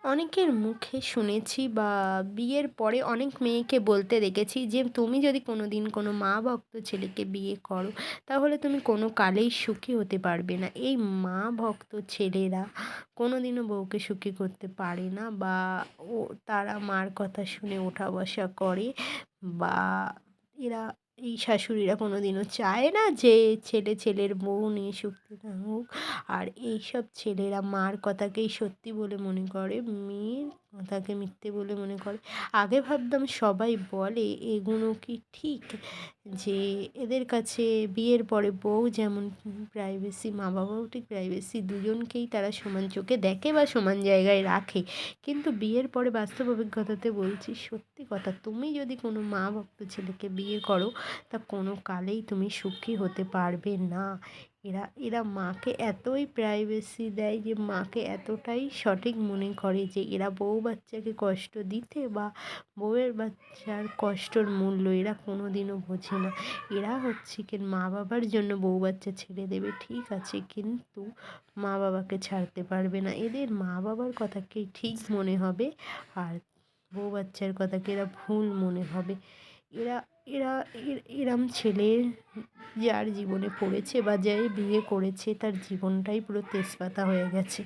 অনেকের মুখে শুনেছি বা বিয়ের পরে অনেক মেয়েকে বলতে দেখেছি যে তুমি যদি কোনোদিন কোনো মা ভক্ত ছেলেকে বিয়ে করো তাহলে তুমি কোনো কালেই সুখী হতে পারবে না। এই মা ভক্ত ছেলেরা কোনোদিনও বউকে সুখী করতে পারে না, বা ও তারা মার কথা শুনে ওঠা বসা করে, বা এরা এই শাশুড়িরা কোনোদিনও চায় না যে ছেলের বউ নিয়ে সুখে থাকুক। আর এইসব ছেলেরা মার কথাকেই সত্যি বলে মনে করে, মেয়ের কথাকে মিথ্যে বলে মনে করে। আগে ভাবতাম সবাই বলে এগুলো কি ঠিক, যে এদের কাছে বিয়ের পরে বউ যেমন প্রাইভেসি, মা বাবাও ঠিক প্রাইভেসি, দুজনকেই তারা সমান চোখে দেখে বা সমান জায়গায় রাখে। কিন্তু বিয়ের পরে বাস্তব অভিজ্ঞতাতে বলছি সত্যি কথা, তুমি যদি কোনো মা ভক্ত ছেলেকে বিয়ে করো তা কোনো কালেই তুমি সুখী হতে পারবে না। এরা মাকে এতই প্রাইভেসি দেয়, যে মাকে এতটাই সঠিক মনে করে যে এরা বউ বাচ্চাকে কষ্ট দিতে বা বউয়ের বাচ্চার কষ্টর মূল্য এরা কোনো দিনও বোঝে না। এরা হচ্ছে কি মা বাবার জন্য বউ বাচ্চা ছেড়ে দেবে ঠিক আছে, কিন্তু মা বাবাকে ছাড়তে পারবে না। এদের মা বাবার কথাকেই ঠিক মনে হবে, আর বউ বাচ্চার কথাকে এরা ভুল মনে হবে। এরা এরা এরম ছেলে যার জীবনে পড়েছে বা যে বিয়ে করেছে তার জীবনটাই পুরো তেজপাতা হয়ে গেছে।